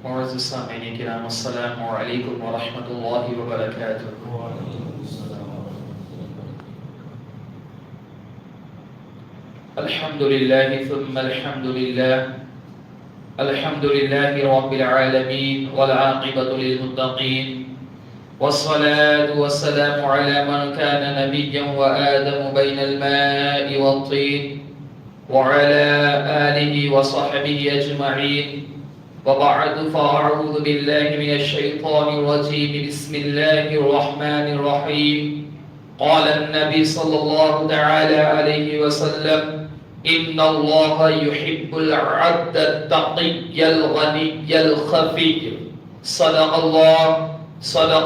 معزز سامعین کرام، السلام علیکم ورحمۃ اللہ وبرکاتہ۔ الحمد للہ ثم الحمد للہ، الحمد للہ رب العالمین والعاقبۃ للمتقین، والصلاة والسلام على من كان نبيا وآدم بين الماء والطين وعلى آله وصحبه أجمعين، وبعد فأعوذ بالله من الشيطان الرجيم، بسم الله الرحمن الرحيم۔ قال النبي صلى الله تعالى عليه وسلم: إن الله يحب العبد التقي الغني الخفي۔ صدق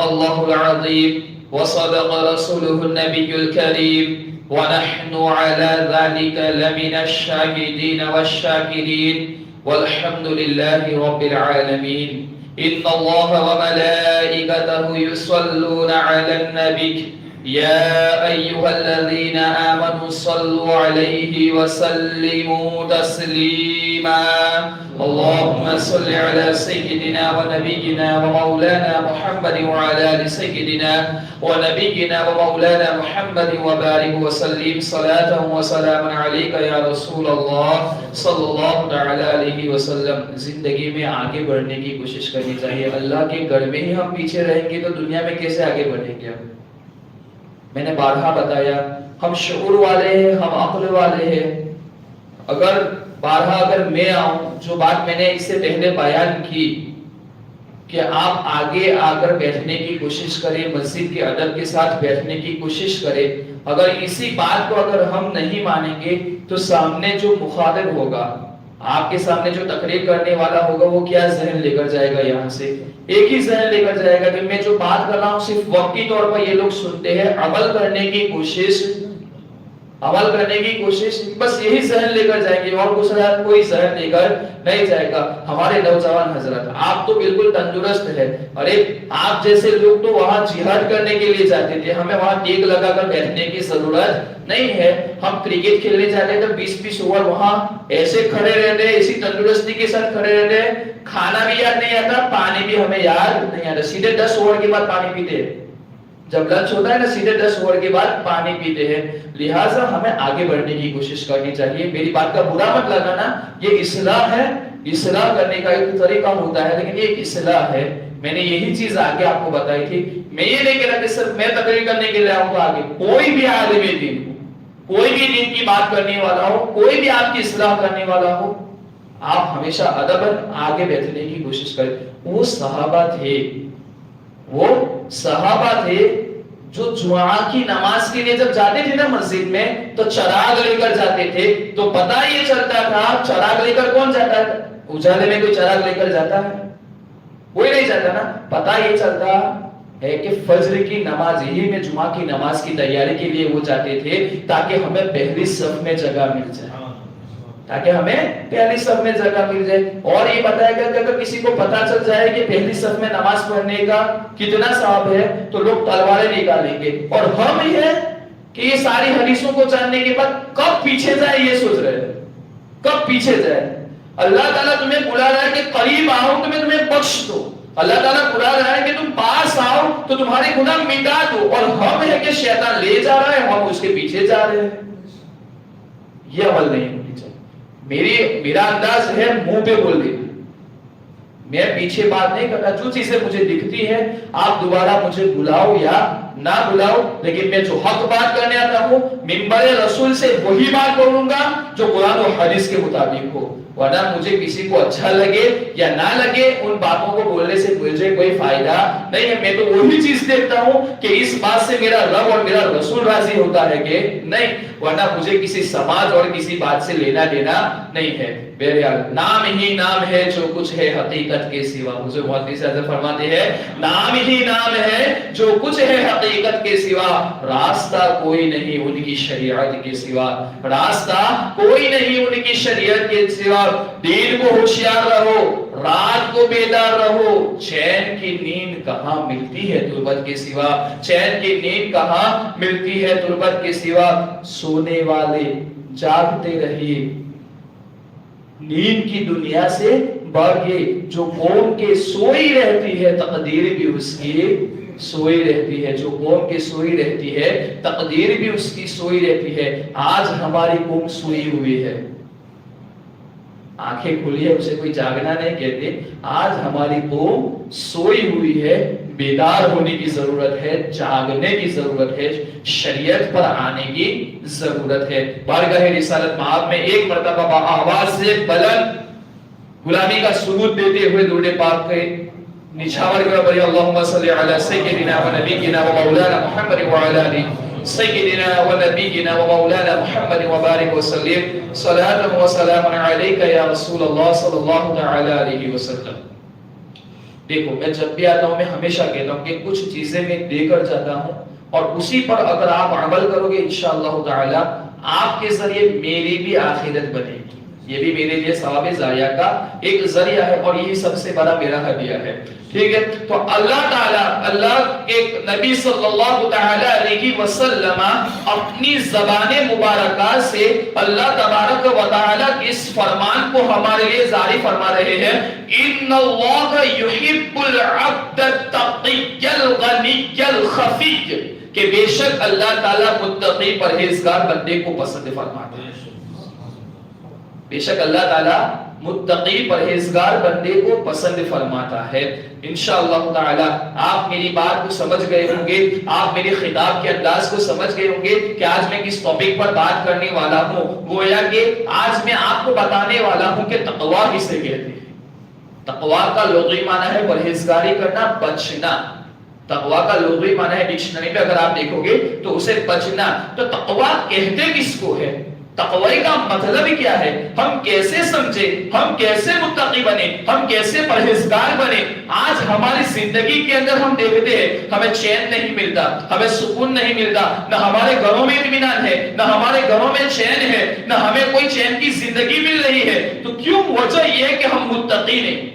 الله العظيم، وصدق رسوله النبي الكريم، ونحن على ذلك لمن الشاهدين والشاكرين، والحمد لله رب العالمين۔ إن الله وملائكته يصلون على النبي، يا أيها الذين آمنوا صلوا عليه وسلموا تسليما۔ اللهم صل على سيدنا ونبينا ومولانا محمد وعلى آل سيدنا ونبينا ومولانا محمد وبارك وسلم صلاة وسلاما عليك يا رسول اللہ صلی اللہ تعالی علیہ وسلم۔ زندگی میں آگے بڑھنے کی کوشش کرنی چاہیے۔ اللہ کے گھر میں ہی ہم پیچھے رہیں گے تو دنیا میں کیسے آگے بڑھیں گے؟ میں نے بارہا بتایا، ہم شعور والے ہیں، ہم عقل والے ہیں۔ اگر میں آؤں، جو بات میں نے اس سے پہلے بیان کی کہ آپ آگے آ کر بیٹھنے کی کوشش کریں، مسجد کے ادب کے ساتھ بیٹھنے کی کوشش کریں، اگر اسی بات کو اگر ہم نہیں مانیں گے تو سامنے جو مخاطب ہوگا، آپ کے سامنے جو تقریر کرنے والا ہوگا، وہ کیا ذہن لے کر جائے گا؟ یہاں سے ایک ہی ذہن لے کر جائے گا کہ میں جو بات کر رہا ہوں صرف وقتی طور پر یہ لوگ سنتے ہیں، عمل کرنے کی کوشش بس یہی ذہن لے کر جائیں گے، اور کوئی ذہن لے کر نہیں جائے گا۔ ہمارے نوجوان حضرات، آپ تو بالکل تندرست ہے، ارے آپ جیسے لوگ تو وہاں جہاد کرنے کے لیے جاتے تھے، ہمیں وہاں ٹیک لگا کر بیٹھنے کی ضرورت نہیں ہے۔ ہم کرکٹ کھیلنے جاتے تو 20-20 اوور وہاں ایسے کھڑے رہتے، اسی تندرستی کے ساتھ کھڑے رہتے، کھانا بھی یاد نہیں آتا، پانی بھی ہمیں یاد نہیں آتا، سیدھے 10 اوور کے بعد پانی پیتے ہیں۔ جب لنچ ہوتا ہے نا، سیدھے 10 اوور کے بعد پانی پیتے ہیں۔ لہٰذا ہمیں آگے بڑھنے کی کوشش کرنی چاہیے۔ میری بات کا برا مت لگانا، یہ اصلاح ہے، اصلاح کرنے کا ایک طریقہ ہوتا ہے، لیکن یہ ایک اصلاح ہے۔ میں نے یہی چیز آگے آپ کو بتائی تھی۔ میں یہ نہیں کہہ رہا کہ صرف میں تقریر کرنے کے لیے آؤں گا، آگے کوئی بھی عالم دین ہو، کوئی بھی دین کی بات کرنے والا ہو، کوئی بھی آپ کی اصلاح کرنے والا ہو، آپ ہمیشہ ادباً آگے بیٹھنے کی کوشش کریں۔ وہ صحابہ تھے جو جمعہ کی نماز کے لیے جب جاتے تھے نا مسجد میں، تو چراغ لے کر جاتے تھے، تو پتہ یہ چلتا تھا چراغ لے کر کون جاتا ہے؟ اجالے میں کوئی چراغ لے کر جاتا ہے؟ کوئی نہیں جاتا نا۔ پتہ یہ چلتا ہے کہ فجر کی نماز ہی میں، جمعہ کی نماز کی تیاری کے لیے وہ جاتے تھے، تاکہ ہمیں پہلی صف میں جگہ مل جائے، اور یہ بتایا گیا کہ اگر کسی کو پتا چل جائے کہ پہلی صف میں نماز پڑھنے کا کتنا ثواب ہے تو لوگ تلواریں نکالیں گے۔ اور ہم یہ کہ یہ ساری حدیثوں کو جاننے کے بعد کب پیچھے جائے یہ سوچ رہے ہیں، کب پیچھے جائے۔ اللہ تعالیٰ تمہیں بلا رہا ہے کہ قریب آؤ تو میں تمہیں بخش دو، اللہ تعالیٰ بلا رہا ہے کہ تم پاس آؤ تو تمہارے گناہ مٹا دو، اور ہم ہے کہ شیطان لے جا رہا ہے، ہم اس کے پیچھے جا رہے ہیں۔ یہ عمل نہیں ہونی چاہیے۔ میرا انداز ہے منہ پہ بول دینا، میں پیچھے بات نہیں کرتا، جو چیزیں مجھے دکھتی ہے آپ دوبارہ مجھے بلاؤ یا نہ بلاؤ، لیکن میں جو حق بات کرنے آتا ہوں منبر رسول سے وہی بات کروں گا جو قرآن و حدیث کے مطابق ہو، ورنہ مجھے کسی کو اچھا لگے یا نہ لگے ان باتوں کو بولنے سے مجھے کوئی فائدہ نہیں ہے۔ میں تو وہی چیز دیکھتا ہوں کہ اس بات سے میرا رب اور میرا رسول راضی ہوتا ہے کہ نہیں، ورنہ مجھے کسی سماج اور کسی بات سے لینا دینا نہیں ہے۔ بہرحال نام ہی نام ہے جو کچھ ہے حقیقت کے سوا، حضور محدث اعظم فرماتے ہیں نام ہی نام ہے جو کچھ ہے حقیقت کے سوا، راستہ کوئی نہیں ان کی شریعت کے سوا، راستہ کوئی نہیں ان کی شریعت کے سوا۔ دین کو ہوشیار رہو، رات کو بیدار رہو، چین کی نیند کہاں ملتی ہے تربت کے سوا، چین کی نیند کہاں ملتی ہے تربت کے سوا۔ سونے والے جاگتے رہیے، نیند کی دنیا سے باقی جو قوم کے سوئی رہتی ہے تقدیر بھی اس کی سوئی رہتی ہے، جو قوم کی سوئی رہتی ہے تقدیر بھی اس کی سوئی رہتی ہے۔ آج ہماری قوم سوئی ہوئی ہے، آنکھیں کھلی ہے، اسے کوئی جاگنا نہیں کہتے، آج ہماری قوم سوئی ہوئی ہے، بیدار ہونے کی ضرورت ہے، جاگنے کی ضرورت ہے، شریعت پر آنے کی ضرورت ہے۔ بارگاہ رسالت مآب میں ایک مرتبہ آواز سے بلند غلامی کا ثبوت دیتے ہوئے درود پاک کے نچھاور کرو بڑی اللہم صلی علی سیدنا و نبینا و مولانا محمد و علی آلہ سیدنا و نبینا و مولانا محمد و بارک وسلم صلاۃ و سلام علیک یا رسول اللہ صلی اللہ تعالی علیہ وسلم۔ دیکھو میں جب بھی آتا ہوں میں ہمیشہ کہتا ہوں کہ کچھ چیزیں میں دے کر جاتا ہوں اور اسی پر اگر آپ عمل کرو گے انشاءاللہ تعالی آپ کے ذریعے میری بھی آخرت بنے گی، یہ بھی میرے لیے ثواب ضائع کا ایک ذریعہ ہے اور یہی سب سے بڑا میرا ہدیہ ہے، ٹھیک ہے؟ تو اللہ تعالیٰ اللہ کے نبی صلی اللہ تعالی علیہ وسلم اپنی زبان مبارکہ سے اللہ تبارک و تعالیٰ کے اس فرمان کو ہمارے لیے جاری فرما رہے ہیں، ان اللہ یحب العبد التقی الغنی الخفی، کہ بے شک اللہ تعالیٰ متقی پرہیزگار بندے کو پسند فرماتے ہیں، بے شک اللہ تعالیٰ متقی پرہیزگار بندے کو پسند فرماتا ہے۔ انشاءاللہ تعالی آپ میری بات کو سمجھ گئے ہوں گے، آپ میرے خطاب کے انداز کو سمجھ گئے ہوں گے کہ آج میں کس ٹاپک پر بات کرنے والا ہوں۔ گویا کہ آج میں آپ کو بتانے والا ہوں کہ تقویٰ کسے کہتے ہیں۔ تقویٰ کا لغوی معنی ہے پرہیزگاری کرنا، بچنا۔ تقویٰ کا لغوی معنی ہے ڈکشنری میں اگر آپ دیکھو گے تو اسے بچنا۔ تو تقویٰ کہتے کس کو ہے؟ تقوی کا مطلب کیا ہے؟ ہم کیسے سمجھے، ہم کیسے متقی بنے، ہم کیسے پرہیزگار بنے؟ آج ہماری زندگی کے اندر ہم دیکھتے ہیں ہمیں چین نہیں ملتا، ہمیں سکون نہیں ملتا، نہ ہمارے گھروں میں اطمینان ہے، نہ ہمارے گھروں میں چین ہے، نہ ہمیں کوئی چین کی زندگی مل رہی ہے۔ تو کیوں؟ وجہ یہ ہے کہ ہم متقی نہیں،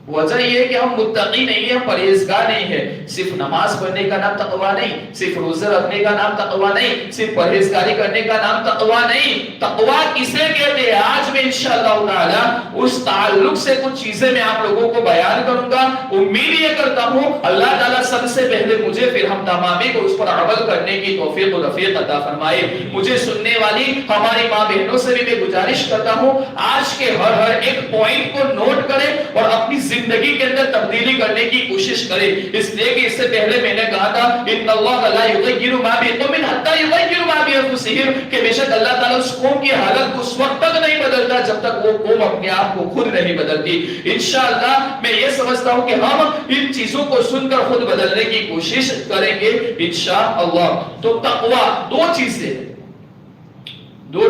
وجہ یہ ہے کہ ہم متقی نہیں ہیں، پرہیزگار نہیں ہیں۔ صرف نماز پڑھنے کا نام تقویٰ نہیں، صرف روزہ رکھنے کا نام تقویٰ نہیں، صرف پرہیزگاری کرنے کا نام تقویٰ نہیں۔ تقویٰ کسے کہتے ہیں؟ آج میں انشاءاللہ تعالی اس تعلق سے کچھ چیزیں میں آپ لوگوں کو بیان کروں گا۔ امید یہ کرتا ہوں اللہ تعالیٰ سب سے پہلے مجھے پھر ہم تمامی کو اس پر عمل کرنے کی توفیق و رفیق عطا فرمائے۔ مجھے سننے والی ہماری ماں بہنوں سے بھی میں گزارش کرتا ہوں آج کے ہر ایک پوائنٹ کو نوٹ کریں اور اپنی زندگی کے اندر تبدیلی کرنے کی کوشش کرے، اس لیے کہ اس سے پہلے میں نے کہا تھا ان اللہ لا یغیر ما بقوم حتی یغیروا ما بانفسہم، کہ بے شک اللہ تعالیٰ اس قوم کی حالت کو اس وقت تک نہیں بدلتا جب تک وہ قوم اپنے آپ کو خود نہیں بدلتی۔ انشاءاللہ میں یہ سمجھتا ہوں کہ ہم ان چیزوں کو سن کر خود بدلنے کی کوشش کریں گے انشاءاللہ۔ تو تقویٰ دو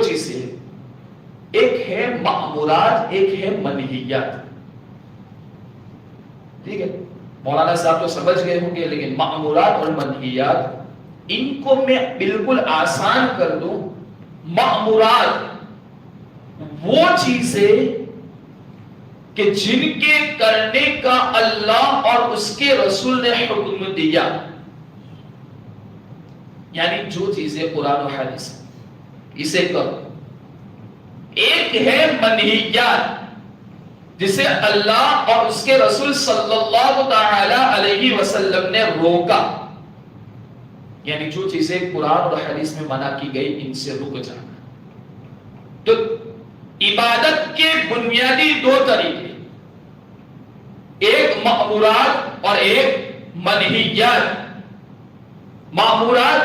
چیزیں ایک ہے مأمورات، ایک ہے منہیات، ٹھیک ہے؟ مولانا صاحب تو سمجھ گئے ہوں گے، لیکن مأمورات اور منہیات ان کو میں بالکل آسان کر دوں۔ مأمورات وہ چیزیں کہ جن کے کرنے کا اللہ اور اس کے رسول نے حکم دیا، یعنی جو چیزیں قرآن و حدیث اسے کرو۔ ایک ہے منہیات جسے اللہ اور اس کے رسول صلی اللہ تعالی علیہ وسلم نے روکا، یعنی جو چیزیں قرآن اور حدیث میں منع کی گئی ان سے رک جانا۔ تو عبادت کے بنیادی دو طریقے، ایک مأمورات اور ایک منہیات۔ مأمورات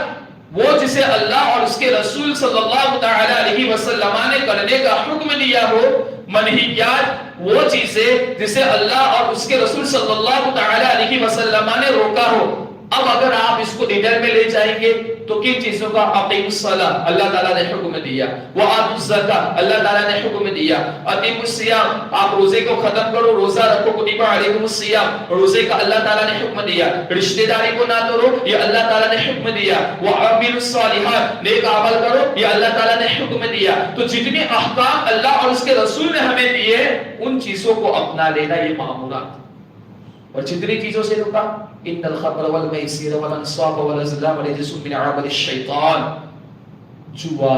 وہ جسے اللہ اور اس کے رسول صلی اللہ تعالی علیہ وسلم نے کرنے کا حکم دیا ہو، منہیات وہ چیزیں جسے اللہ اور اس کے رسول صلی اللہ تعالی علیہ وسلم نے روکا ہو۔ اب اگر آپ اس کو ڈیٹیل میں لے جائیں گے تو کن چیزوں کا؟ اقیموا الصلاۃ اللہ تعالیٰ نے حکم دیا، وآتوا الزکاۃ اللہ تعالیٰ نے حکم دیا، اتموا الصیام آپ روزے کو ختم کرو، روزہ رکھو، کتب علیکم الصیام روزے کا اللہ تعالیٰ نے حکم دیا، رشتہ داری کو نہ توڑو یہ اللہ تعالیٰ نے حکم دیا، وعملوا الصالحات نیک عمل کرو یہ اللہ تعالیٰ نے حکم دیا۔ تو جتنے احکام اللہ اور اس کے رسول نے ہمیں دیے ان چیزوں کو اپنا لینا یہ مأمورات، اور جتنی چیزوں سے روکا ان الخمر والمیسر والانصاب والازلام رجس من عمل الشیطان، جوا،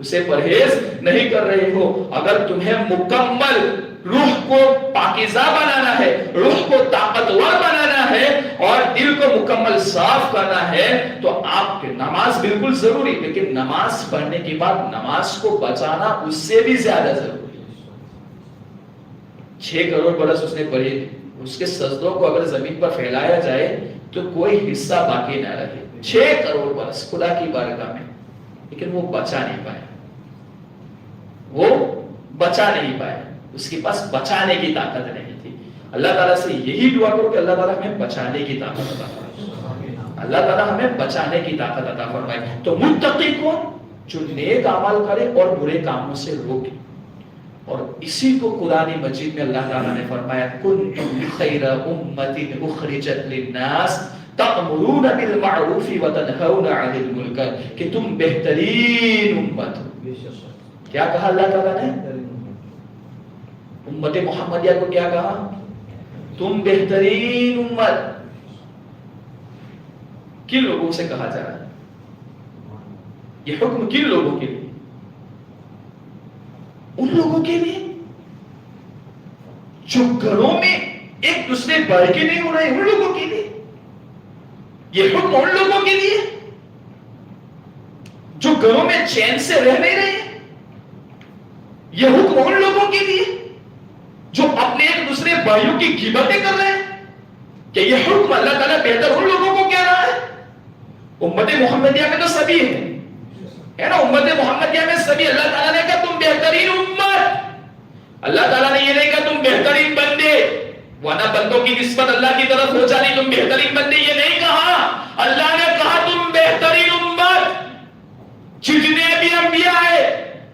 اسے پرہیز نہیں کر رہے ہو. اگر تمہیں مکمل روح کو پاکیزہ بنانا ہے، روح کو طاقتور بنانا ہے اور دل کو مکمل صاف کرنا ہے تو آپ کی نماز بالکل ضروری، لیکن نماز پڑھنے کے بعد نماز کو بچانا اس سے بھی زیادہ ضروری ہے. 6 کروڑ برس اس نے پڑھی، اس کے سجدوں کو اگر زمین پر پھیلایا جائے تو کوئی حصہ باقی نہ رہے. 6 کروڑ برس خدا کی بارگاہ میں، لیکن وہ بچا نہیں پائے، وہ بچا نہیں پائے، اس کے پاس بچانے کی طاقت نہیں تھی. اللہ تعالیٰ سے یہی دعا کرو کہ اللہ تعالیٰ ہمیں بچانے کی طاقت عطا فرمائے، اللہ تعالیٰ ہمیں بچانے کی طاقت عطا فرمائے. تو متقی کون؟ جو نیک عمل کرے اور برے کاموں سے روکے. اور اسی کو قرآن مجید میں اللہ تعالیٰ نے فرمایا کنتم خیر امت اخرجت للناس تأمرون بالمعروف وتنہون عن المنکر، کہ تم بہترین امت ہو. کیا کہا اللہ تعالیٰ نے؟ امت محمدیہ کو کیا کہا؟ تم بہترین امت. کن لوگوں سے کہا جا رہا ہے یہ حکم؟ کن لوگوں کے لیے؟ ان لوگوں کے لیے جو گھروں میں ایک دوسرے بڑھ کے نہیں ہو رہے، ان لوگوں کے لیے یہ حکم. ان لوگوں کے لیے جو گھروں میں چین سے رہ نہیں رہے، یہ حکم ان لوگوں کے لیے جو اپنے ایک دوسرے بھائیوں کی غیبتیں کر رہے ہیں. کہ یہ حکم اللہ تعالیٰ بہتر ان لوگوں کو کہہ رہا ہے. امت محمدیہ میں تو سبھی ہے نا، امت محمدیہ میں سبھی. اللہ تعالیٰ نے کہا تم بہترین امت. اللہ تعالیٰ نے یہ نہیں کہا تم بہترین بندے، ورنہ بندوں کی نسبت اللہ کی طرف ہو جانی تم بہترین بندے، یہ نہیں کہا. اللہ نے کہا تم بہترین امت. جتنے بھی انبیاء ہے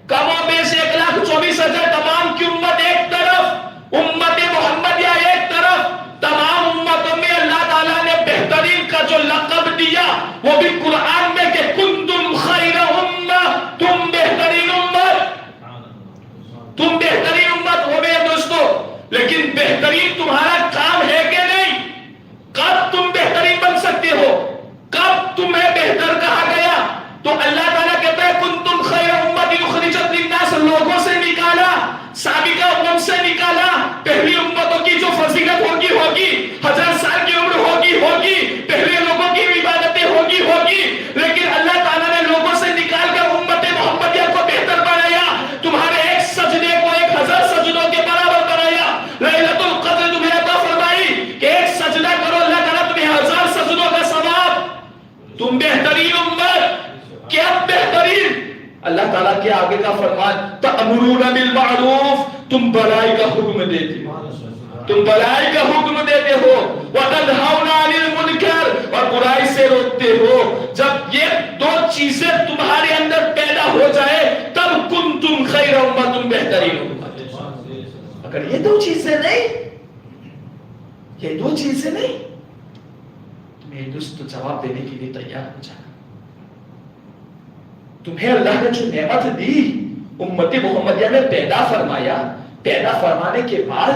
کم و بیش 1,24,000 تمام کی امت ایک طرف، امت محمدیہ ایک طرف. تمام امتوں میں اللہ تعالیٰ نے بہترین کا جو لقب دیا وہ بھی قرآن میں کہ کنتم خیر امہ، تم بہترین امت، تم بہترین امت ہو میرے دوستو. لیکن بہترین تمہارا کام ہے کہ نہیں؟ کب تم بہترین بن سکتے ہو؟ کب تمہیں بہتر کہا گیا؟ تو اللہ تعالیٰ کہتا ہے کنتم خیر امت اخرجت للناس، لوگوں سے نکالا، سابقہ امم سے نکالا. پہلی امتوں کی جو فضیلت ہوگی 1000 سال کی عمر ہوگی، پہلے لوگوں کی عبادتیں ہوگی، لیکن اللہ تعالیٰ نے لوگوں سے نکال کر امت محمدیہ کو بہتر بنایا. تمہارے ایک سجدے کو 1000 سجدوں کے برابر بنایا. لیلۃ القدر تمہیں عطا فرمائی کہ ایک سجدہ کرو، اللہ تعالیٰ تمہیں 1000 سجدوں کا ثواب. تم بہترین امت. کیا بہترین؟ اللہ تعالیٰ کے آگے کا فرمان تأمرون بالمعروف، تم بھلائی کا حکم دیتے ہو، تم بھلائی کا حکم دیتے ہو، وتنہون عن المنکر، اور برائی سے روکتے ہو. جب یہ 2 چیزیں تمہارے اندر پیدا ہو جائے تب کنتم خیر امہ، تم بہترین امت. اگر یہ 2 چیزیں نہیں، یہ 2 چیزیں نہیں، تو میرے دوست جواب دینے کے لیے تیار ہو جانا. تمہیں اللہ نے جو نعمت دی امت محمدیہ میں پیدا فرمایا، پیدا فرمانے کے بعد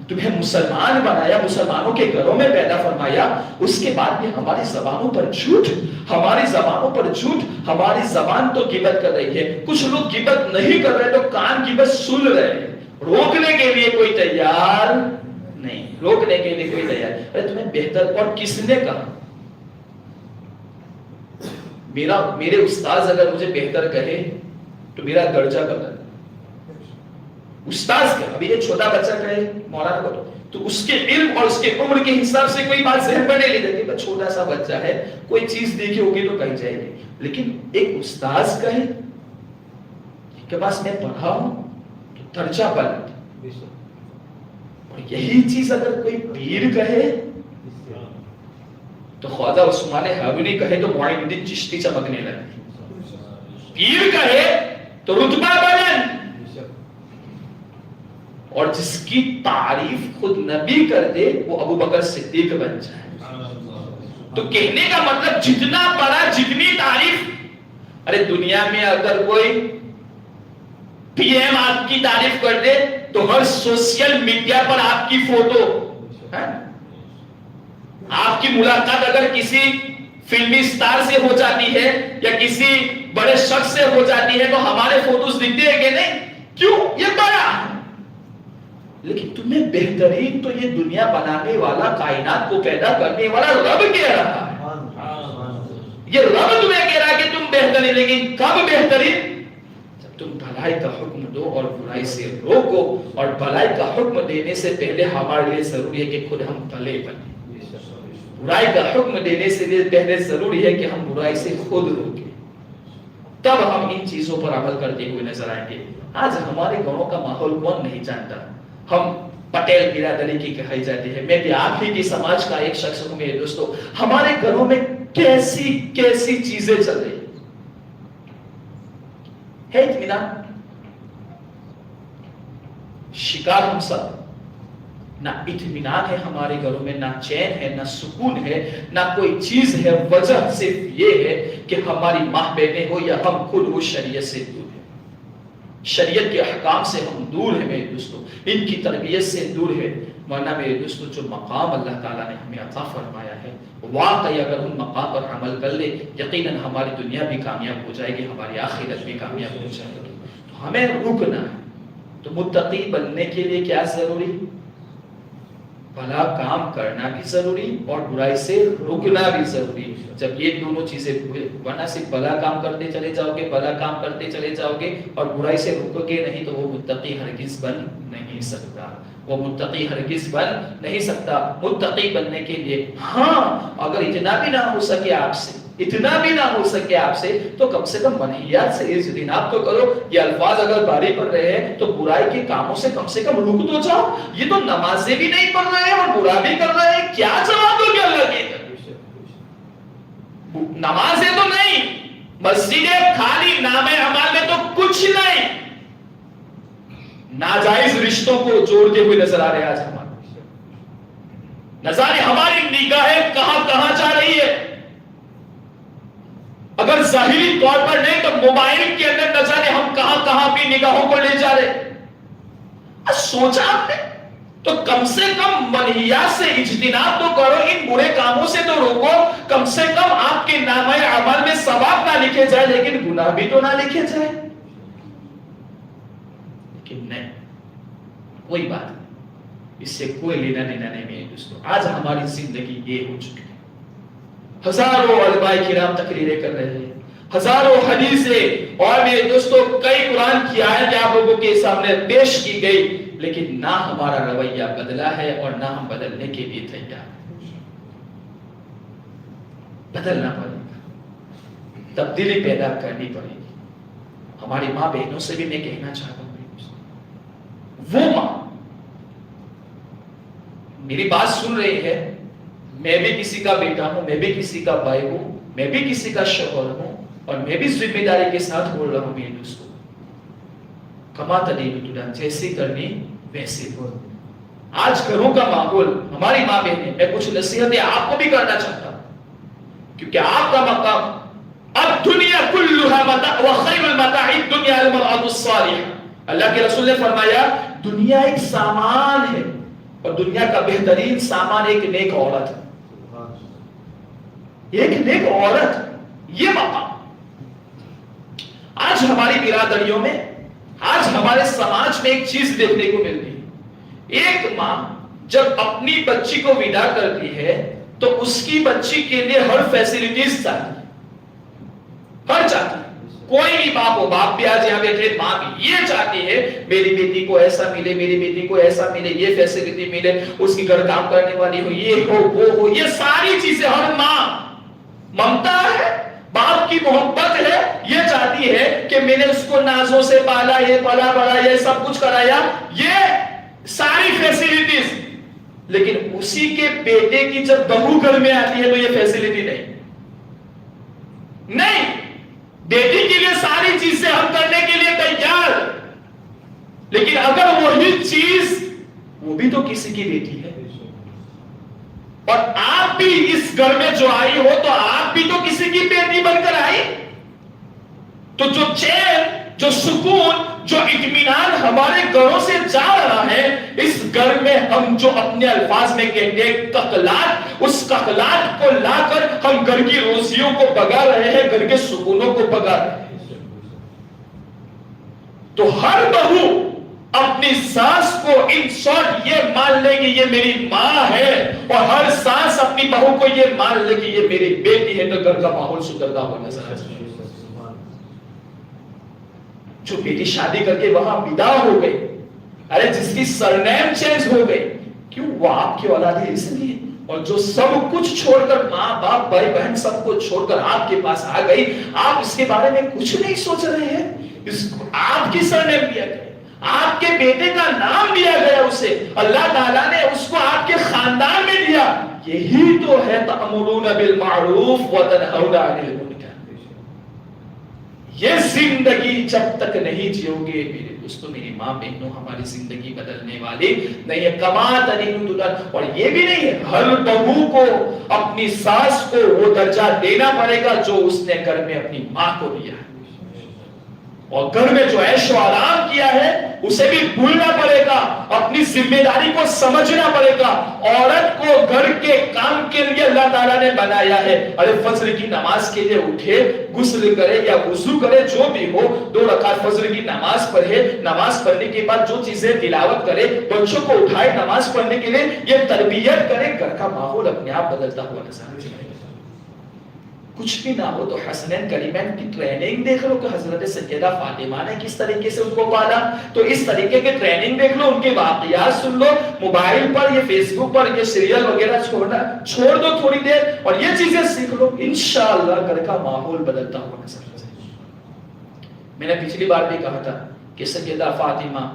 تمہیں مسلمان بنایا، مسلمانوں کے گھروں میں پیدا فرمایا. اس کے بعد بھی ہماری زبانوں پر جھوٹ، ہماری زبانوں پر جھوٹ. ہماری زبان تو غیبت کر رہی ہے، کچھ لوگ غیبت نہیں کر رہے تو کان غیبت سن رہے ہیں. روکنے کے لیے کوئی تیار نہیں، روکنے کے لیے کوئی تیار. ارے تمہیں بہتر، اور کس نے کہا؟ میرے استاذ اگر مجھے بہتر کہے تو میرا درجہ بدل. استاذ کا ابھی یہ چھوٹا بچہ کہے مولانا کو تو اس کے علم اور اس کے عمر کے حساب سے کوئی بات ذہن پر نہیں لے جاتی. چھوٹا سا بچہ ہے، کوئی چیز دیکھی ہوگی تو کہی جائے گی. لیکن ایک استاذ کہے کہ بس میں پڑھا ہوں تو درجہ بدل. اور یہی چیز اگر کوئی پیر کہے تو خواجہ عثمان حبلی کہے تو معین الدین چشتی چمکنے لگے. پیر کہے تو رتبہ بلند، اور جس کی تعریف خود نبی کر دے وہ ابو بکر صدیق بن جائے. تو کہنے کا مطلب جتنا پڑھا، جتنی تعریف. ارے دنیا میں اگر کوئی پی ایم آپ کی تعریف کر دے تو ہر سوشل میڈیا پر آپ کی فوٹو، آپ کی ملاقات اگر کسی فلمی سٹار سے ہو جاتی ہے یا کسی بڑے شخص سے ہو جاتی ہے تو ہمارے فوٹوز دکھتے ہیں کہ نہیں؟ کیوں؟ یہ بڑا ہے. لیکن تمہیں بہترین تو یہ دنیا بنانے والا، کائنات کو پیدا کرنے والا رب کہہ رہا ہے. یہ رب تمہیں کہہ رہا ہے کہ تم بہترین. لیکن کب بہترین؟ جب تم بھلائی کا حکم دو اور برائی سے روکو. اور بھلائی کا حکم دینے سے پہلے ہمارے لیے ضروری ہے کہ خود ہم بھلے بنیں. برائی کا حکم دینے سے پہلے ضروری ہے کہ ہم برائی سے خود روکیں. تب ہم ان چیزوں پر عمل کرتے ہوئے نظر آئیں گے. آج ہمارے گھروں کا ماحول کون نہیں جانتا؟ ہم پٹیل برادری کی کہی جاتی ہے. میں بھی آپ ہی کی سماج کا ایک شخص ہوں میرے دوستو. ہمارے گھروں میں کیسی کیسی چیزیں چل رہی ہے اطمینان. شکار ہم سب. نہ اطمینان ہے ہمارے گھروں میں، نہ چین ہے، نہ سکون ہے، نہ کوئی چیز ہے. وجہ صرف یہ ہے کہ ہماری ماں بہنیں ہو یا ہم خود وہ شریعت سے دور ہیں. شریعت کے احکام سے ہم دور ہیں میرے دوستو. ان کی تربیت سے دور ہے. ورنہ میرے دوستو جو مقام اللہ تعالیٰ نے ہمیں عطا فرمایا ہے، واقعی اگر ان مقام پر عمل کر لے یقیناً ہماری دنیا بھی کامیاب ہو جائے گی، ہماری آخرت بھی کامیاب ہو جائے گی. تو ہمیں رکنا ہے. تو متقی بننے کے لیے کیا ضروری؟ بھلا کام کرنا بھی ضروری اور برائی سے رکنا بھی ضروری. جب یہ دونوں چیزیں ہوئے، ورنہ صرف بھلا کام کرتے چلے جاؤ گے، بھلا کام کرتے چلے جاؤ گے اور برائی سے رکو گے نہیں، تو وہ متقی ہرگز بن نہیں سکتا. وہ متقی ہرگز بن نہیں سکتا. متقی بننے کے لیے ہاں اگر اتنا بھی نہ ہو سکے آپ سے، اتنا بھی نہ ہو سکے آپ سے، تو کم سے کم منہیات سے اجتناب تو کرو. یہ الفاظ اگر باری پڑ رہے ہیں تو برائی کے کاموں سے کم رک تو جاؤ. یہ تو نمازیں بھی نہیں پڑھ رہے ہیں اور برا بھی کر رہے ہیں، کیا جواب دو گے اللہ کے؟ نمازیں تو نہیں، مسجدیں خالی نام اعمال میں تو کچھ نہیں. ناجائز رشتوں کو جوڑتے ہوئے نظر آ رہے ہیں آج ہمارے نظارے. ہماری نگاہیں کہاں کہاں جا رہی ہے؟ اگر ظاہری طور پر نہیں تو موبائل کے اندر نہ جانے ہم کہاں کہاں اپنی نگاہوں کو لے جا رہے. سوچا آپ نے؟ تو کم سے کم منہیات سے اجتناب تو کرو، ان برے کاموں سے تو روکو. کم سے کم آپ کے نامہ اعمال میں ثواب نہ لکھے جائے لیکن گناہ بھی تو نہ لکھے جائے. لیکن نہیں، کوئی بات نہیں، اس سے کوئی لینا دینا نہیں میرے دوستو. آج ہماری زندگی یہ ہو چکی ہے. ہزاروں علماء کرام تقریریں کر رہے ہیں، ہزاروں حدیثیں اور میرے دوستو کئی قرآن کی آیتیں آپ لوگوں کے سامنے پیش کی گئی، لیکن نہ ہمارا رویہ بدلا ہے اور نہ ہم بدلنے کے لیے تیار ہیں. بدلنا پڑے گا، تبدیلی پیدا کرنی پڑے گی. ہماری ماں بہنوں سے بھی میں کہنا چاہتا ہوں، وہ ماں میری بات سن رہی ہے، میں بھی کسی کا بیٹا ہوں، میں بھی کسی کا بھائی ہوں، میں بھی کسی کا شوہر ہوں اور میں بھی ذمہ داری کے ساتھ بول رہا ہوں میرے دوستوں. کما تدین تدان، جیسی کرنی ویسے بول. آج گھروں کا ماحول، ہماری ماں بہنیں، میں کچھ نصیحتیں آپ کو بھی کرنا چاہتا ہوں کیونکہ آپ کا مقام اب دنیا کلھا متاع وخیر المتاع الدنیا المرأة الصالحہ. اللہ کے رسول نے فرمایا دنیا ایک سامان ہے اور دنیا کا بہترین سامان ایک نیک عورت ہے. ایک نیک عورت، یہ مقام آج ہماری برادریوں میں، آج ہمارے سماج میں ایک چیز دیکھنے کو ملتی ہے. ایک ماں جب اپنی بچی کو ودا کرتی ہے تو اس کی بچی کے لیے ہر فیسلٹیز چاہتی ہے، ہر چاہتی ہے. کوئی بھی باپ ہو، باپ بھی آج یہاں بیٹھے، ماں بھی یہ چاہتی ہے میری بیٹی کو ایسا ملے، میری بیٹی کو ایسا ملے، یہ فیسلٹی ملے، اس کی گھر کام کرنے والی ہو، یہ ہو وہ ہو. یہ ساری چیزیں ہر ماں ممتا ہے، باپ کی محبت ہے، یہ چاہتی ہے کہ میں نے اس کو نازوں سے پالا، یہ پلا بڑا، یہ سب کچھ کرایا، یہ ساری فیسلٹیز. لیکن اسی کے بیٹے کی جب بہو گھر میں آتی ہے تو یہ فیسلٹی نہیں. بیٹی کے لیے ساری چیزیں ہم کرنے کے لیے تیار، لیکن اگر وہی چیز، وہ بھی تو کسی کی بیٹی ہے اور آپ بھی اس گھر میں جو آئی ہو تو آپ بھی تو کسی کی بیٹی بن کر آئی. تو جو چین، جو سکون، جو اطمینان ہمارے گھروں سے جا رہا ہے، اس گھر میں ہم جو اپنے الفاظ میں کہتے ہیں ککلات، اس ککلات کو لا کر ہم گھر کی روزیوں کو بگا رہے ہیں، گھر کے سکونوں کو بگا رہے ہیں۔ تو ہر بہو اپنی ساس کو ان شارٹ یہ مان لے گی یہ میری ماں ہے، اور ہر ساس اپنی بہو کو یہ مان لے گی یہ میری بیٹی ہے، تو گھر کا ماحول سدھرتا ہوا نظر آتا ہے۔ جو بیٹی شادی کر کے وہاں ودا ہو گئی، ارے جس کی سرنیم چینج ہو گئی، کیوں؟ وہ آپ کی اولاد ہے اس لیے۔ اور جو سب کچھ چھوڑ کر، ماں باپ بھائی بہن سب کو چھوڑ کر آپ کے پاس آ گئی، آپ اس کے بارے میں کچھ نہیں سوچ رہے ہیں؟ اس کو آپ کی سرنیم دیا گیا، آپ کے بیٹے کا نام دیا گیا، اسے اللہ تعالیٰ نے اس کو آپ کے خاندان میں دیا۔ یہی تو ہے تأمرون بالمعروف وتنہون عن المنکر۔ یہ زندگی جب تک نہیں جیو گے میرے دوستو، میری ماں بہنوں، ہماری زندگی بدلنے والی نہیں ہے۔ کما تدین تدان۔ اور یہ بھی نہیں ہے، ہر بہو کو اپنی ساس کو وہ درجہ دینا پڑے گا جو اس نے گھر میں اپنی ماں کو دیا ہے، اور گھر میں جو عیش و آرام کیا ہے اسے بھی بھولنا پڑے گا، اپنی ذمہ داری کو سمجھنا پڑے گا۔ عورت کو گھر کے کام کے لیے اللہ تعالیٰ نے بنایا ہے۔ ارے فجر کی نماز کے لیے اٹھے، غسل کرے یا وضو کرے، جو بھی ہو، 2 رکعت فجر کی نماز پڑھے، نماز پڑھنے کے بعد جو چیزیں تلاوت کرے، بچوں کو اٹھائے نماز پڑھنے کے لیے، یہ تربیت کرے، گھر کا ماحول اپنے آپ بدلتا ہوا نظر آتا ہے۔ کچھ بھی نہ ہو تو حسنین کریمین کی ٹریننگ دیکھ لو کہ حضرت سیدہ فاطمہ نے کس طریقے سے ان کو پالا، تو اس طریقے کے ٹریننگ دیکھ لو، ان کے واقعات سن لو، موبائل پر یہ فیس بک پر یہ سیریل وغیرہ چھوڑ دو تھوڑی دیر، اور یہ چیزیں سیکھ لو، انشاءاللہ گھر کا ماحول بدلتا ہوا نظر آتا ہے۔ میں نے پچھلی بار بھی کہا تھا کہ سیدہ فاطمہ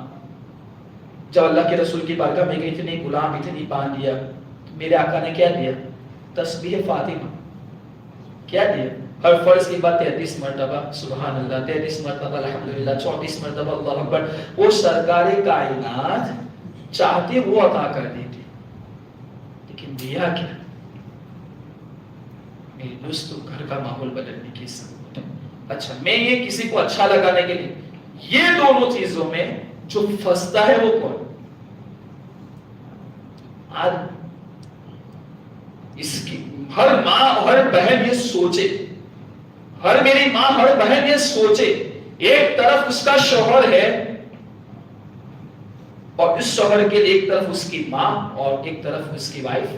جب اللہ کے رسول کی بارگاہ میں گئی، اتنی غلام اتنی باندھ دیا، میرے آقا نے کیا دیا؟ تسبیح فاطمہ۔ کیا دیا؟ ہر فرض کے بعد 33 مرتبہ سبحان اللہ، 33 مرتبہ الحمدللہ، 34 مرتبہ اللہ اکبر۔ وہ سرکار کائنات چاہتے وہ عطا کر دیتے، لیکن دیا کیا؟ میرے دوستو، گھر کا ماحول بدلنے کی ضرورت ہے۔ اچھا، میں یہ کسی کو اچھا لگانے کے لیے، یہ دونوں چیزوں میں جو پھنستا ہے وہ کون؟ اس کی ہر ماں ہر بہن یہ سوچے، ہر میری ماں ہر بہن یہ سوچے، ایک طرف اس کا شوہر ہے، اور اس شوہر کے ایک طرف اس کی ماں اور ایک طرف اس کی وائف۔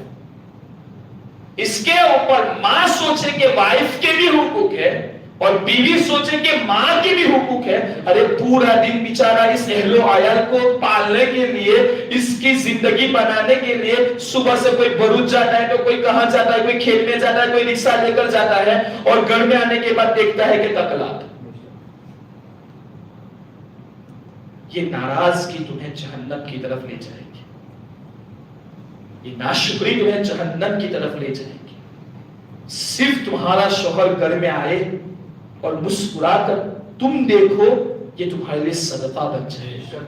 اس کے اوپر ماں سوچے کہ وائف کے بھی حقوق ہے، اور بیوی سوچے کہ ماں کی بھی حقوق ہے۔ ارے پورا دن بیچارہ اس اہل و عیال کو پالنے کے لیے، اس کی زندگی بنانے کے لیے، صبح سے کوئی بروچ جاتا ہے تو کوئی کہاں جاتا ہے، کوئی کھیلنے جاتا ہے، کوئی رکشہ لے کر جاتا ہے، اور گھر میں آنے کے بعد دیکھتا ہے کہ تکلات۔ یہ ناراضگی تمہیں جہنم کی طرف لے جائے گی، یہ ناشکری تمہیں جہنم کی طرف لے جائے گی۔ صرف تمہارا شوہر گھر میں آئے اور مسکرا کر تم دیکھو، یہ تمہارے لیے صدقہ بن جائے گا،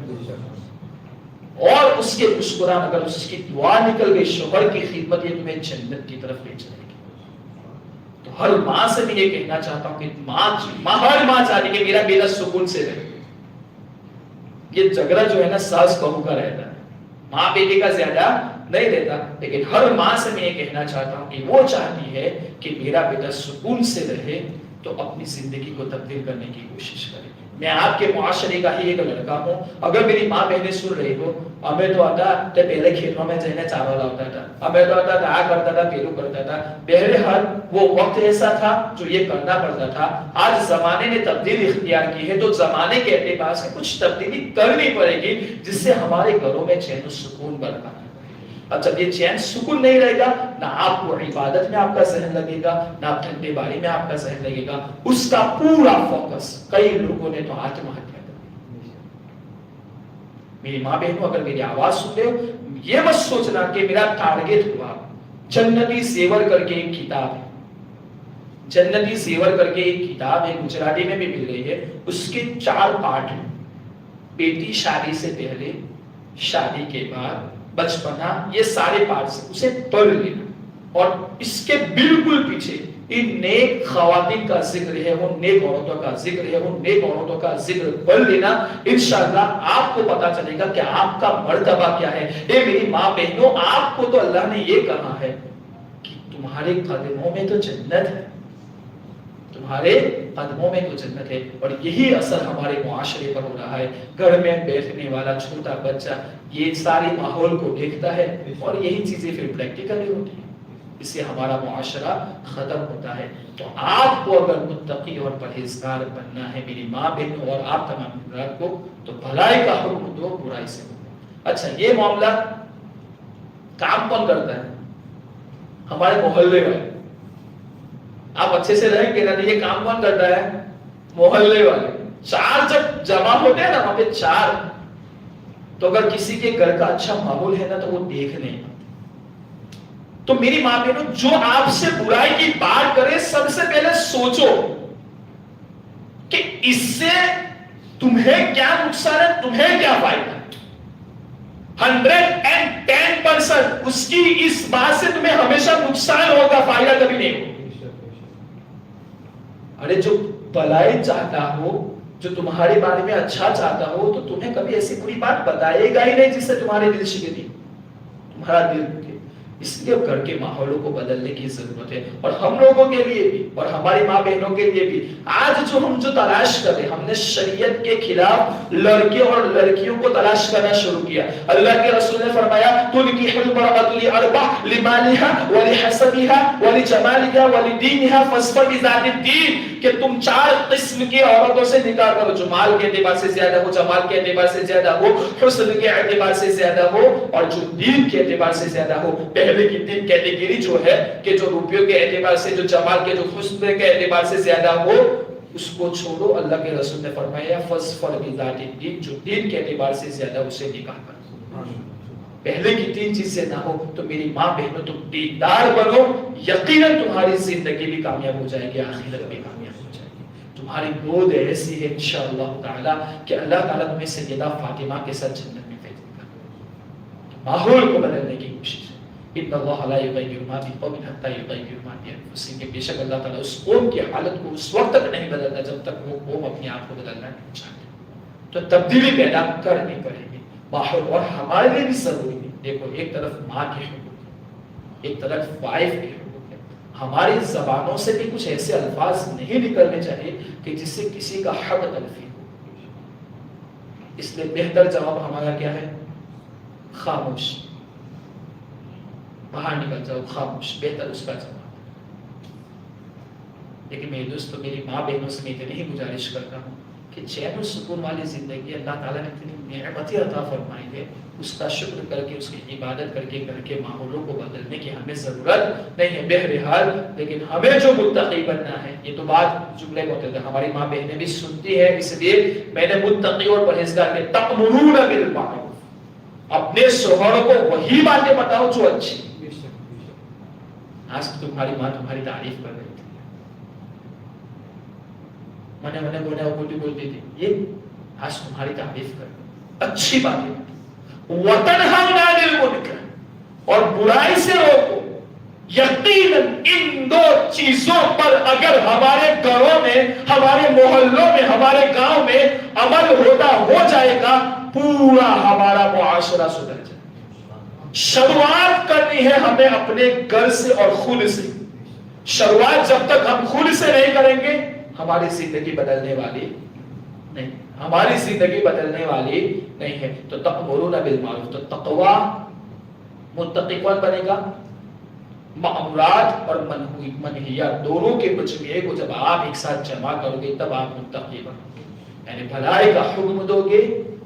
اور اس کے مسکران اگر اس کی دعا نکل گئی شوہر کی خدمت، یہ تمہیں جنت کی طرف لے جائے گی۔ تو ہر ماں سے میں یہ کہنا چاہتا ہوں کہ ہر ماں چاہتی کہ میرا بیٹا سکون سے رہے۔ یہ جھگڑا جو ہے نا ساس بہو کا رہتا ہے، ماں بیٹے کا زیادہ نہیں رہتا، لیکن ہر ماں سے میں یہ کہنا چاہتا ہوں کہ وہ چاہتی ہے کہ میرا بیٹا سکون سے رہے، تو اپنی زندگی کو تبدیل کرنے کی کوشش کرے۔ میں آپ کے معاشرے کا ہی ایک لڑکا ہوں، اگر میری ماں بہنیں سن رہی ہو، ہمیں تو آتا تو پہلے کھیتوں میں جانے چاول آتا تھا، ہمیں تو آتا تھا کرتا تھا پیلو کرتا تھا، بہرحال وہ وقت ایسا تھا جو یہ کرنا پڑتا تھا۔ آج زمانے نے تبدیلی اختیار کی ہے، تو زمانے کے اعتبار سے کچھ تبدیلی کرنی پڑے گی، جس سے ہمارے گھروں میں چین و سکون برقرار۔ اب جب یہ چین سکون نہیں رہے گا، نہ آپ کو عبادت میں آپ کا ذہن لگے گا، نہ ٹھنڈے باری میں آپ کا ذہن لگے گا، اس کا پورا فوکس۔ کئی لوگوں نے تو آتم ہتیا کر دی۔ میری ماں بہنوں، اگر میری آواز سن رہے ہو، یہ مت سوچنا کہ میرا ٹارگٹ ہوا۔ جنتی زیور کر کے ایک کتاب ہے، جنتی زیور کر کے ایک کتاب ہے، گجراتی میں بھی مل رہی ہے، اس کے 4 پارٹ ہیں۔ بیٹی شادی سے پہلے، شادی کے بعد، بچپنا، یہ سارے پارٹس اسے پڑھ لینا۔ اور اس کے بالکل پیچھے ان نیک خواتین کا ذکر ہے، ان نیک عورتوں کا ذکر ہے، ان نیک عورتوں کا ذکر پڑھ لینا، انشاءاللہ آپ کو پتا چلے گا کہ آپ کا مرتبہ کیا ہے۔ اے میری ماں بہنوں، آپ کو تو اللہ نے یہ کہا ہے کہ تمہارے قدموں میں تو جنت ہے، تمہارے قدموں میں تو جنت ہے۔ اور یہی اثر ہمارے معاشرے پر ہو رہا ہے۔ گھر میں بیٹھنے والا چھوٹا بچہ یہ سارے ماحول کو دیکھتا ہے اور یہی چیزیں پھر پریکٹیکلی ہوتی ہیں، اس سے ہمارا معاشرہ ختم ہوتا ہے۔ تو آپ کو اگر متقی اور پرہیزگار بننا ہے میری ماں بہنوں اور آپ تمام حضرات کو، تو بھلائی کا حکم دو، برائی سے روکو۔ اچھا، یہ معاملہ کام کون کرتا ہے؟ ہمارے محلے والے۔ آپ اچھے سے رہیں گے نا، یہ کام کون کرتا ہے؟ محلے والے۔ چار جب جمع ہوتے ہیں نا وہاں پہ چار، تو اگر کسی کے گھر کا اچھا ماحول ہے نا تو وہ دیکھنے۔ تو میری ماں بہنوں، جو آپ سے برائی کی بات کرے سب سے پہلے سوچو کہ اس سے تمہیں کیا نقصان ہے، تمہیں کیا فائدہ ہے۔ 110% اس کی اس بات سے تمہیں ہمیشہ نقصان ہوگا، فائدہ کبھی نہیں ہوگا۔ ارے جو بھلائی چاہتا ہو، جو تمہارے بارے میں اچھا چاہتا ہو، تو تمہیں کبھی ایسی بری بات بتائے گا ہی نہیں جس سے تمہارے دل شکے، تمہارا دل دکھے۔ اس لیے گھر کے ماحولوں کو بدلنے کی ضرورت ہے، اور ہم لوگوں کے لیے بھی اور ہماری ماں بہنوں کے لیے بھی۔ آج ہم جو تلاش کریں، ہم نے شریعت کے خلاف لڑکے اور لڑکیوں کو تلاش کرنا شروع کیا۔ اللہ کے رسول نے فرمایا تنکح المرأة لأربع لمالها ولحسبها ولجمالها ولدینها فاظفر بذات الدین، کہ تم چار قسم کی عورتوں سے نکاح کرو، جو مال کے اعتبار سے زیادہ ہو، جمال کے اعتبار سے زیادہ ہو، حسن کے اعتبار سے زیادہ ہو، اور جو دین کے اعتبار سے زیادہ ہو۔ پہلے کی تین کیٹیگری جو ہے کہ جو روپیوں کے اعتبار سے، جو جمال کے، جو حسن کے اعتبار سے زیادہ ہو، اس کو چھوڑو۔ اللہ کے رسول نے فرمایا فاظفر بذات الدین، جو دین کے اعتبار سے زیادہ اسے نکاح کرو۔ پہلے کی تین چیزیں نہ ہو تو میری ماں بہنوں تم دیندار بنو، یقیناً تمہاری زندگی بھی کامیاب ہو جائے گی، آخرت بھی کامیاب ہو جائے گی۔ تمہاری گود ایسی ہے انشاءاللہ تعالی کہ اللہ تعالیٰ تمہیں سیدہ فاطمہ کے ساتھ جنت میں بھیج دے گا۔ ماحول کو بدلنے کی کوشش ہے۔ ان اللہ لا یغیر ما بقوم حتى یغیروا ما بانفسہم، کہ بے شک اللہ تعالیٰ اس قوم کی حالت کو اس وقت تک نہیں بدلتا جب تک وہ قوم اپنے آپ کو بدلنا نہیں چاہتے۔ تو تبدیلی پیدا کرنی پڑے گی ماحول، اور ہمارے لیے بھی ضروری ہے۔ دیکھو، ایک طرف ماں کے حقوق ہے، ایک طرف وائف کے حقوق ہے۔ ہماری زبانوں سے بھی کچھ ایسے الفاظ نہیں نکلنے چاہیے کہ جس سے کسی کا حق تلفی ہو۔ اس لیے بہتر جواب ہمارا کیا ہے؟ خاموش، باہر نکل جاؤ، خاموش، بہتر اس کا جواب۔ لیکن میرے دوستو، میری ماں بہنوں سے میں اتنی ہی گزارش کرتا ہوں کہ چین و سکون والی زندگی اللہ تعالیٰ نے اتنی نعمتیں عطا فرمائی ہے، اس کا شکر کر کے، اس کی عبادت کر کے گھر کے ماحولوں کو بدلنے کی ہمیں ضرورت نہیں ہے بہرحال۔ لیکن ہمیں جو متقی بننا ہے، یہ تو بات جملے کو ہوتے ہیں، ہماری ماں بہنیں بھی سنتی ہے، اس لیے میں نے متقی اور پرہیزگار کے تأمرون بالمعروف، اپنے شوہروں کو وہی باتیں بتاؤ جو اچھی۔ آج تمہاری ماں تمہاری تعریف کر رہی تھی، منے بولتی تھی، یہ آج تمہاری تعریف کر اچھی باتیں، وَتَنْهَوْنَ عَنِ الْمُنْكَرِ، اور برائی سے روکو۔ یقیناً ان دو چیزوں پر اگر ہمارے گھروں میں، ہمارے محلوں میں، ہمارے گاؤں میں عمل ہوتا ہو جائے گا، پورا ہمارا معاشرہ سدھر جائے۔ شروعات کرنی ہے ہمیں اپنے گھر سے اور خود سے۔ شروعات جب تک ہم خود سے نہیں کریں گے، ہماری زندگی بدلنے والی نہیں، ہماری زندگی بدلنے والی نہیں ہے۔ تو تأمرون بالمعروف، تو تقوی، متقی کون بنے گا؟ مأمورات اور منہیات دونوں کے مجموعے کو جب آپ ایک ساتھ جمع کرو گے تب آپ متقی بنو گے، یعنی بھلائی کا حکم دو گے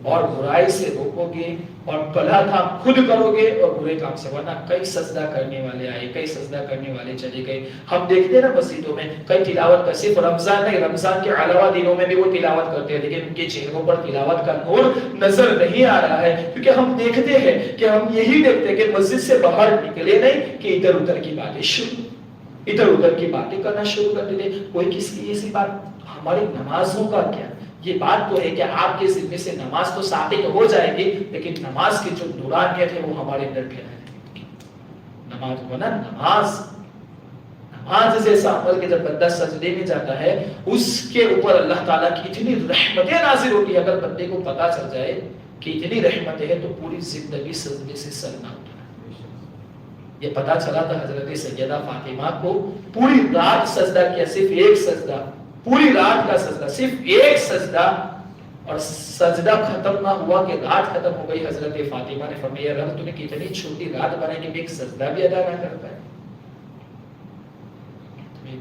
اور برائی سے روکو گے، اور بھلا کام خود کرو گے اور برے کام سے۔ ورنہ کئی سجدہ کرنے والے آئے، کئی سجدہ کرنے والے چلے گئے۔ ہم دیکھتے ہیں نا مسجدوں میں کئی تلاوت کا، صرف رمضان نہیں، رمضان کے علاوہ دنوں میں بھی وہ تلاوت کرتے ہیں، لیکن ان کے چہروں پر تلاوت کا نور نظر نہیں آ رہا ہے، کیونکہ ہم دیکھتے ہیں کہ ہم یہی دیکھتے ہیں کہ مسجد سے باہر نکلے نہیں کہ ادھر ادھر کی باتیں شروع، ادھر ادھر کی باتیں کرنا شروع کر دیتے۔ کوئی کس کی ایسی بات؟ ہماری نمازوں کا کیا؟ یہ بات تو ہے کہ آپ کے ذمے سے نماز تو ثابت ہو جائے گی، لیکن نماز کی جو نورانیت ہے وہ ہمارے اندر پھیلائے گی۔ نماز ہونا نماز جیسا عمل کہ جب بندہ سجدے میں جاتا ہے اس کے اوپر اللہ تعالیٰ کی اتنی رحمتیں نازل ہوتی ہے. اگر بندے کو پتا چل جائے کہ اتنی رحمتیں ہیں تو پوری زندگی سجدے سے سر نہ اٹھانا. یہ پتا چلا تھا حضرت سیدہ فاطمہ کو, پوری رات سجدہ کیا, صرف ایک سجدہ, پوری رات کا سجدہ, صرف ایک سجدہ, اور سجدہ ختم نہ ہوا کہ رات ختم ہو گئی. حضرت فاطمہ نے فرمایا رب تو نے کتنی چھوٹی رات بنائی کہ میں ایک سجدہ بھی ادا نہ کر پائے.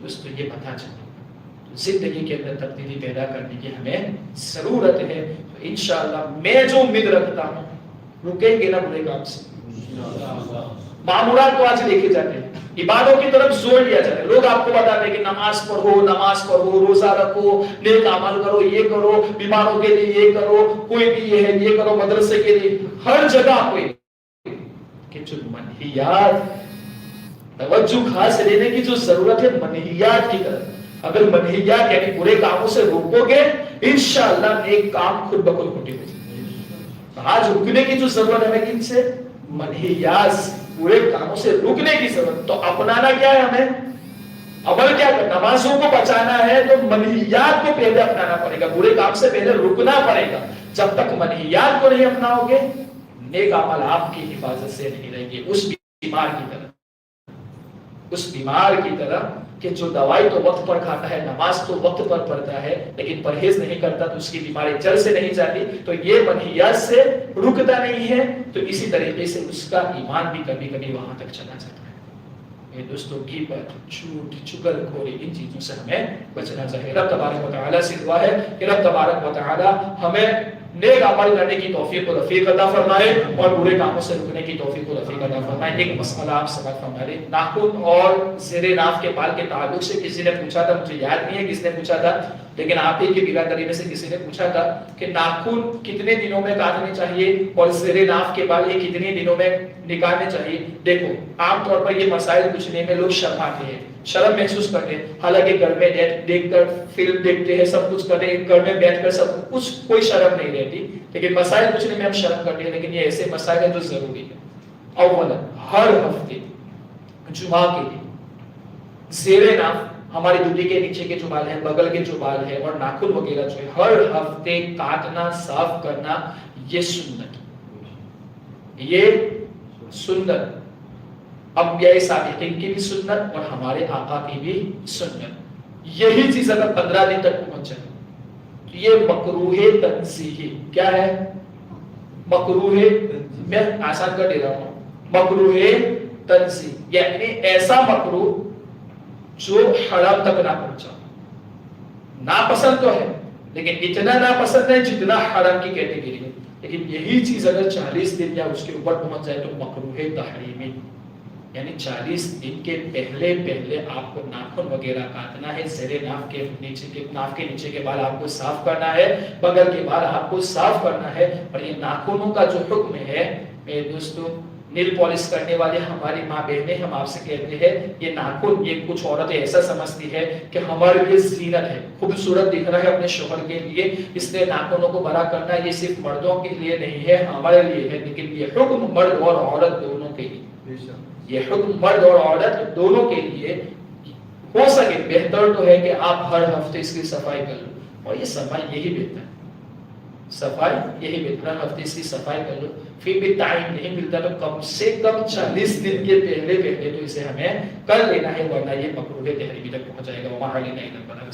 اس تو یہ پتا چلا زندگی کے اندر تبدیلی پیدا کرنے کی ہمیں ضرورت ہے. تو انشاءاللہ میں جو امید رکھتا ہوں رکیں گے نہ برے کام سے. معمولات تو آج دیکھے جاتے ہیں, عبادوں کی طرف زور دیا جاتا ہے. لوگ آپ کو بتاتے ہیں کہ نماز پڑھو, روزہ رکھو, نیک عمل کرو, یہ کرو, بیماروں کے لیے یہ کرو, کوئی بھی یہ ہے یہ کرو, مدرسے کے لیے ہر جگہ کوئی کہ جو منہیات توجہ خاص لینے کی جو ضرورت ہے منہیات کی طرف. اگر منہیات یعنی برے کاموں سے روکو گے انشاءاللہ نیک کام خود بخود ہوتے ہو جائیں گے. آج رکنے کی جو ضرورت ہے ان سے منہیات برے کاموں سے رکنے کی ضرورت. تو اپنانا کیا ہے ہمیں, عمل کیا کرنا, نمازوں کو بچانا ہے تو منہیات کو پہلے اپنانا پڑے گا, برے کام سے پہلے رکنا پڑے گا. جب تک منہیات کو نہیں اپناؤ گے نیک عمل آپ کی حفاظت سے نہیں رہیں گے. اس بیمار کی طرح کہ جو دوائی تو وقت پر کھاتا ہے, نماز تو وقت پر پڑھتا ہے, لیکن پرہیز نہیں کرتا تو اس کی بیماری جڑ سے نہیں جاتی, تو یہ منہیات سے رکتا نہیں ہے. تو اسی طریقے سے اس کا ایمان بھی کبھی کبھی وہاں تک چلا جاتا ہے. یہ دوستوں کی بات جھوٹ, چغل خوری, ان چیزوں سے ہمیں بچنا چاہیے. رب تبارک و تعالیٰ سے دعا ہے کہ رب تبارک و تعالیٰ ہمیں نیک عمل کرنے کی توفیق و رفیق عطا فرمائے اور برے کاموں سے رکنے کی توفیق و رفیق عطا فرمائے. ایک مسئلہ آپ سمجھ فرمائے, ناخن اور زیر ناف کے بال کے تعلق سے کسی نے پوچھا تھا, مجھے یاد نہیں ہے کس نے پوچھا تھا, لیکن آپ ہی کی برادری میں سے کسی نے پوچھا تھا کہ ناخن کتنے دنوں میں کاٹنے چاہیے اور زیر ناف کے بال یہ کتنے دنوں میں نکالنے چاہیے. دیکھو عام طور پر یہ مسائل پوچھنے میں لوگ شرماتے ہیں, شرم محسوس کرتے ہیں. حالانکہ گھر میں دیکھ کر فلم دیکھتے ہیں, سب کچھ کرتے ہیں, گھر میں بیٹھ کر سب کچھ, کوئی شرم نہیں رہتی, لیکن مسائل پوچھنے میں ہم شرم کرتے ہیں. لیکن یہ ایسے مسائل ہیں جو ضروری ہے. اولا ہر ہفتے جمعہ کے دن زیر ناف, ہماری دودھی کے نیچے کے جو بال ہیں, بغل کے جو بال ہیں اور ناخن وغیرہ جو ہے ہر ہفتے کاٹنا, صاف کرنا, یہ سنت, یہ سنت انبیاء صادقین کی بھی سنت اور ہمارے آقا کی بھی سنت. یہی چیز اگر 15 دن تک پہنچ جائے تو یہ مکروہ تنزیہی, کیا ہے مکروہ, میں آسان کر دے رہا ہوں, مکروہ تنزیہ یعنی ایسا مکروہ جو حرام تک نہ پہنچا. ناپسند تو ہے لیکن اتنا ناپسند ہے جتنا حرام کی کیٹیگری ہے. لیکن یہی چیز اگر 40 دن یا اس کے اوپر پہنچ جائے تو مکروہ تحریمی, یعنی 40 دن کے پہلے آپ کو ناخن وغیرہ کاٹنا ہے, زیر ناف کے نیچے کے بال آپ کو صاف کرنا ہے, بغل کے بال آپ کو صاف کرنا ہے. اور یہ ناخنوں کا جو حکم ہے میرے دوستوں, نیل پالش کرنے والے ہماری ماں بہنیں ہم آپ سے کہتے ہیں یہ ناخن, یہ کچھ عورتیں ایسا سمجھتی ہے کہ ہمارے لیے زینت ہے, خوبصورت دکھ رہا ہے اپنے شوہر کے لیے, اس لیے ناخنوں کو بڑا کرنا یہ صرف مردوں کے لیے نہیں ہے ہمارے لیے ہے. لیکن یہ حکم مرد اور عورت دونوں کے لیے, یہ حکم مرد اور عورت دونوں کے لیے. ہو سکے بہتر تو ہے کہ آپ ہر ہفتے اس کی صفائی کر لو, اور یہ صفائی یہی بہتر ہے, صفائی یہی بہتر, ہفتے اس کی صفائی کر لو. پھر بھی ٹائم نہیں ملتا تو کم سے کم 40 دن کے پہلے تو اسے ہمیں کر لینا ہے, ورنہ یہ مکروہ تحریمی تک پہنچ جائے گا. وما علینا الا البلاغ.